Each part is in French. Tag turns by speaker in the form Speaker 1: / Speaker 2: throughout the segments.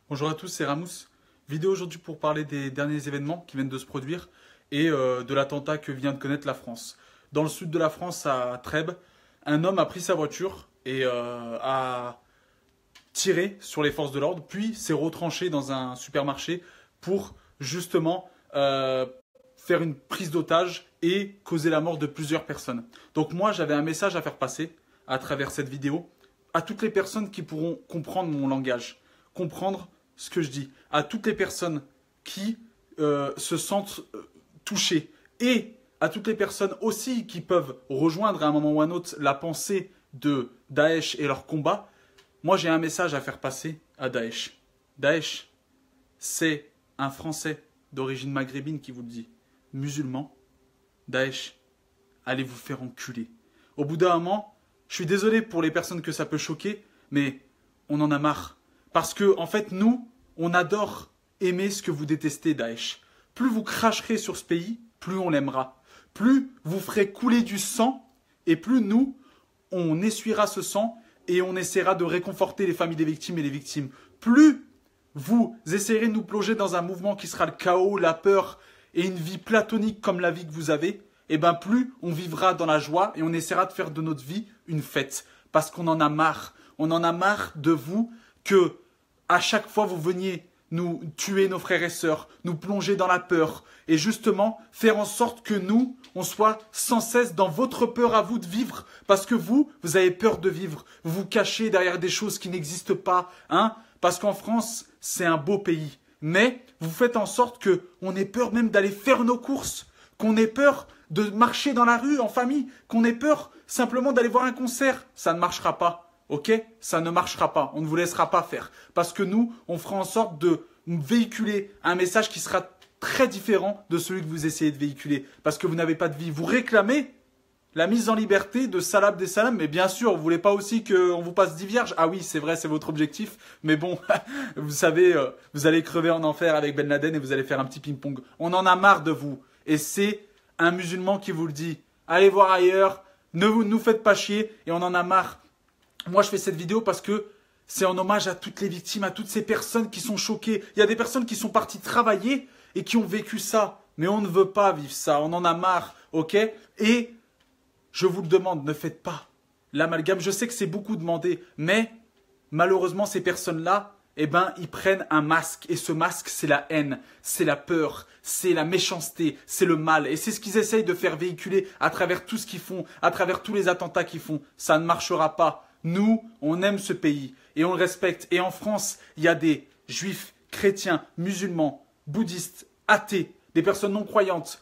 Speaker 1: Bonjour à tous, c'est Ramous. Vidéo aujourd'hui pour parler des derniers événements qui viennent de se produire et de l'attentat que vient de connaître la France. Dans le sud de la France, à Trèbes, un homme a pris sa voiture et a tiré sur les forces de l'ordre, puis s'est retranché dans un supermarché pour justement faire une prise d'otage et causer la mort de plusieurs personnes. Donc moi, j'avais un message à faire passer à travers cette vidéo à toutes les personnes qui pourront comprendre mon langage, comprendre ce que je dis, à toutes les personnes qui se sentent touchées et à toutes les personnes aussi qui peuvent rejoindre à un moment ou à un autre la pensée de Daesh et leur combat. Moi, j'ai un message à faire passer à Daesh. Daesh, c'est un Français d'origine maghrébine qui vous le dit. Musulman, Daesh, allez vous faire enculer. Au bout d'un moment, je suis désolé pour les personnes que ça peut choquer, mais on en a marre. Parce que, en fait, nous, on adore aimer ce que vous détestez, Daesh. Plus vous cracherez sur ce pays, plus on l'aimera. Plus vous ferez couler du sang, et plus nous, on essuiera ce sang et on essaiera de réconforter les familles des victimes et les victimes. Plus vous essayerez de nous plonger dans un mouvement qui sera le chaos, la peur et une vie platonique comme la vie que vous avez, et bien plus on vivra dans la joie et on essaiera de faire de notre vie une fête. Parce qu'on en a marre. On en a marre de vous que à chaque fois vous veniez nous tuer nos frères et sœurs, nous plonger dans la peur et justement faire en sorte que nous, on soit sans cesse dans votre peur à vous de vivre parce que vous avez peur de vivre. Vous vous cachez derrière des choses qui n'existent pas, hein, parce qu'en France, c'est un beau pays. Mais vous faites en sorte qu'on ait peur même d'aller faire nos courses, qu'on ait peur de marcher dans la rue en famille, qu'on ait peur simplement d'aller voir un concert. Ça ne marchera pas. Ok, ça ne marchera pas. On ne vous laissera pas faire. Parce que nous, on fera en sorte de véhiculer un message qui sera très différent de celui que vous essayez de véhiculer. Parce que vous n'avez pas de vie. Vous réclamez la mise en liberté de Salah Abdeslam. Mais bien sûr, vous ne voulez pas aussi qu'on vous passe 10 vierges. Ah oui, c'est vrai, c'est votre objectif. Mais bon, vous savez, vous allez crever en enfer avec Ben Laden et vous allez faire un petit ping-pong. On en a marre de vous. Et c'est un musulman qui vous le dit. Allez voir ailleurs. Ne nous faites pas chier. Et on en a marre. Moi, je fais cette vidéo parce que c'est en hommage à toutes les victimes, à toutes ces personnes qui sont choquées. Il y a des personnes qui sont parties travailler et qui ont vécu ça. Mais on ne veut pas vivre ça. On en a marre, ok? Et je vous le demande, ne faites pas l'amalgame. Je sais que c'est beaucoup demandé, mais malheureusement, ces personnes-là, eh ben, ils prennent un masque. Et ce masque, c'est la haine, c'est la peur, c'est la méchanceté, c'est le mal. Et c'est ce qu'ils essayent de faire véhiculer à travers tout ce qu'ils font, à travers tous les attentats qu'ils font. Ça ne marchera pas. Nous, on aime ce pays et on le respecte. Et en France, il y a des juifs, chrétiens, musulmans, bouddhistes, athées, des personnes non croyantes,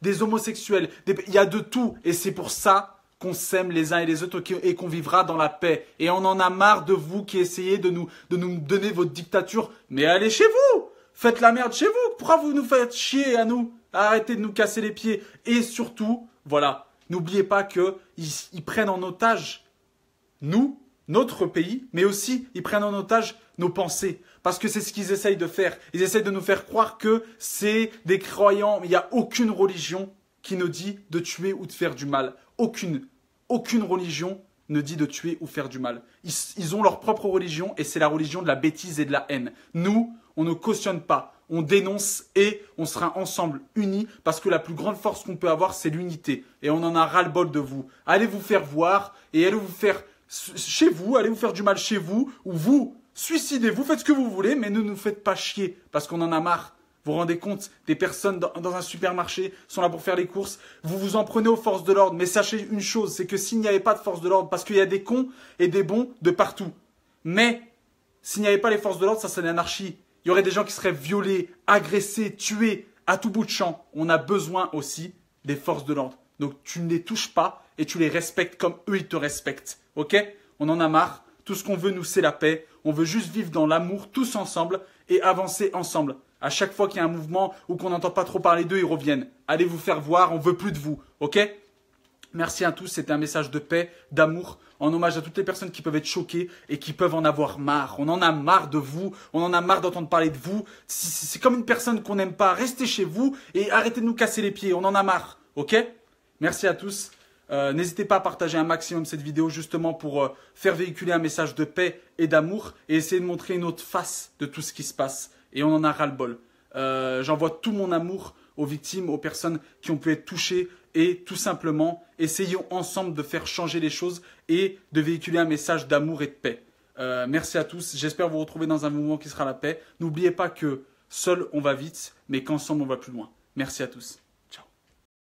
Speaker 1: des homosexuels. Il y a de tout. Et c'est pour ça qu'on s'aime les uns et les autres et qu'on vivra dans la paix. Et on en a marre de vous qui essayez de nous donner votre dictature. Mais allez chez vous! Faites la merde chez vous! Pourquoi vous nous faites chier à nous? Arrêtez de nous casser les pieds. Et surtout, voilà, n'oubliez pas qu'ils prennent en otage nous, notre pays, mais aussi ils prennent en otage nos pensées. Parce que c'est ce qu'ils essayent de faire. Ils essayent de nous faire croire que c'est des croyants. Mais il n'y a aucune religion qui nous dit de tuer ou de faire du mal. Aucune religion ne dit de tuer ou faire du mal. Ils ont leur propre religion et c'est la religion de la bêtise et de la haine. Nous, on ne cautionne pas. On dénonce et on sera ensemble unis parce que la plus grande force qu'on peut avoir, c'est l'unité. Et on en a ras-le-bol de vous. Allez vous faire voir et allez vous faire chez vous, allez vous faire du mal chez vous, ou vous, suicidez-vous, faites ce que vous voulez, mais ne nous faites pas chier, parce qu'on en a marre. Vous vous rendez compte, des personnes dans un supermarché sont là pour faire les courses, vous vous en prenez aux forces de l'ordre, mais sachez une chose, c'est que s'il n'y avait pas de forces de l'ordre, parce qu'il y a des cons et des bons de partout, mais s'il n'y avait pas les forces de l'ordre, ça serait l'anarchie. Il y aurait des gens qui seraient violés, agressés, tués, à tout bout de champ. On a besoin aussi des forces de l'ordre. Donc tu ne les touches pas et tu les respectes comme eux ils te respectent. Ok? On en a marre. Tout ce qu'on veut nous c'est la paix. On veut juste vivre dans l'amour tous ensemble et avancer ensemble. À chaque fois qu'il y a un mouvement ou qu'on n'entend pas trop parler d'eux, ils reviennent. Allez vous faire voir, on veut plus de vous. Ok? Merci à tous, c'était un message de paix, d'amour, en hommage à toutes les personnes qui peuvent être choquées et qui peuvent en avoir marre. On en a marre de vous, on en a marre d'entendre parler de vous. C'est comme une personne qu'on n'aime pas, restez chez vous et arrêtez de nous casser les pieds, on en a marre. Ok? Merci à tous. N'hésitez pas à partager un maximum cette vidéo justement pour faire véhiculer un message de paix et d'amour et essayer de montrer une autre face de tout ce qui se passe. Et on en a ras-le-bol. J'envoie tout mon amour aux victimes, aux personnes qui ont pu être touchées et tout simplement, essayons ensemble de faire changer les choses et de véhiculer un message d'amour et de paix. Merci à tous. J'espère vous retrouver dans un mouvement qui sera la paix. N'oubliez pas que seul on va vite, mais qu'ensemble on va plus loin. Merci à tous.